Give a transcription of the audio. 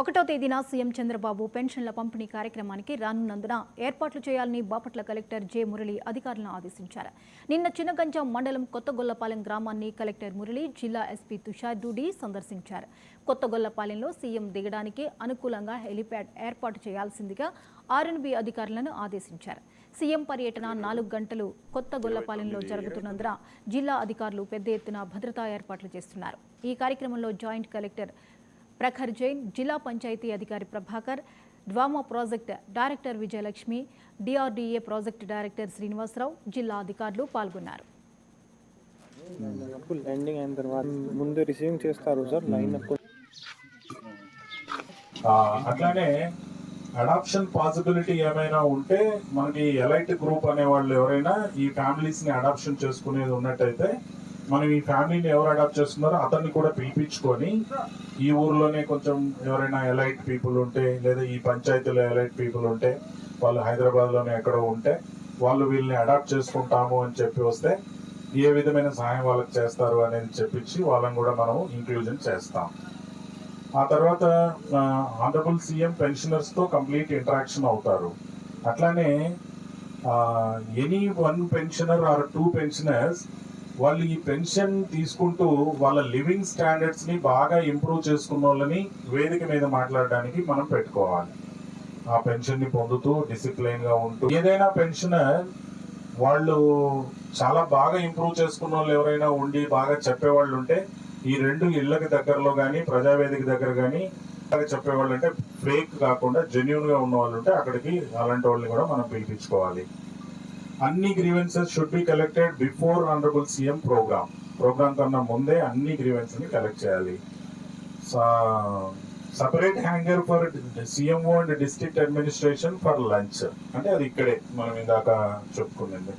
ఒకటో తేదీన సీఎం చంద్రబాబు పెన్షన్ల పంపిణీ కార్యక్రమానికి రానున్నందున ఏర్పాట్లు చేయాలని బాపట్ల కలెక్టర్ జె మురళి అధికారులను ఆదేశించారు. నిన్న చిన్నగంజాం మండలం కొత్తగొల్లపాలెం గ్రామాన్ని కలెక్టర్ మురళి జిల్లా ఎస్పీ తుషార్ డూడి సందర్శించారు. కొత్తగొల్లపాలెంలో సీఎం దిగడానికి అనుకూలంగా హెలిప్యాడ్ ఏర్పాటు చేయాల్సిందిగా ఆర్ఎన్బి అధికారులను ఆదేశించారు. సీఎం పర్యటన 4 గంటలు కొత్తగొల్లపాలెంలో జరుగుతున్నందున జిల్లా అధికారులు పెద్ద ఎత్తున భద్రతా ఏర్పాట్లు చేస్తున్నారు. ఈ కార్యక్రమంలో జాయింట్ కలెక్టర్ ప్రఖర్ జైన్, జిల్లా పంచాయతీ అధికారి Prabhakar, DWAMA project director Vijayalakshmi, DRDA project director Srinivasa Rao, జిల్లా అధికారులు పాల్గొన్నారు. అట్లానే అడాప్షన్ పాసిబిలిటీ ఏమైనా ఉంటే మనకి ఎలైట్ గ్రూప్ అనే వాళ్ళు ఎవరైనా ఈ ఫ్యామిలీస్ ని అడాప్షన్ చేసుకునేది ఉన్నట్టయితే మనం ఈ ఫ్యామిలీని ఎవరు అడాప్ట్ చేస్తున్నారో అతన్ని కూడా పిలిపించుకొని ఈ ఊర్లోనే కొంచెం ఎవరైనా ఎలైట్ పీపుల్ ఉంటే లేదా ఈ పంచాయతీలో ఎలైట్ పీపుల్ ఉంటే వాళ్ళు హైదరాబాద్లోనే ఎక్కడో ఉంటే వాళ్ళు వీళ్ళని అడాప్ట్ చేసుకుంటాము అని చెప్పి వస్తే ఏ విధమైన సహాయం వాళ్ళకి చేస్తారు అనేది చెప్పించి వాళ్ళని కూడా మనం ఇంక్లూజన్ చేస్తాం. ఆ తర్వాత ఆనరబుల్ సీఎం పెన్షనర్స్తో కంప్లీట్ ఇంటరాక్షన్ అవుతారు. అట్లానే ఎనీ 1 పెన్షనర్ ఆర్ 2 పెన్షనర్స్ వాళ్ళు ఈ పెన్షన్ తీసుకుంటూ వాళ్ళ లివింగ్ స్టాండర్డ్స్ ని బాగా ఇంప్రూవ్ చేసుకున్న వాళ్ళని వేదిక మీద మాట్లాడడానికి మనం పెట్టుకోవాలి. ఆ పెన్షన్ ని పొందుతూ డిసిప్లైన్ గా ఉంటూ ఏదైనా పెన్షనర్ వాళ్ళు చాలా బాగా ఇంప్రూవ్ చేసుకున్న వాళ్ళు ఎవరైనా ఉండి బాగా చెప్పేవాళ్ళు ఉంటే ఈ 2 ఇళ్లకి దగ్గరలో కానీ ప్రజావేదిక దగ్గర కానీ చెప్పేవాళ్ళు అంటే ఫేక్ కాకుండా జెన్యూన్ గా ఉన్న వాళ్ళు ఉంటే అక్కడికి అలాంటి వాళ్ళని కూడా మనం పిలిపించుకోవాలి. అన్ని grievances should be collected before honourable CM programme కన్నా ముందే అన్ని గ్రీవెన్స్ ని కలెక్ట్ చేయాలి. Separate hangar for CMO and district administration for lunch అంటే అది ఇక్కడే మనం ఇందాక చెప్పుకున్నది.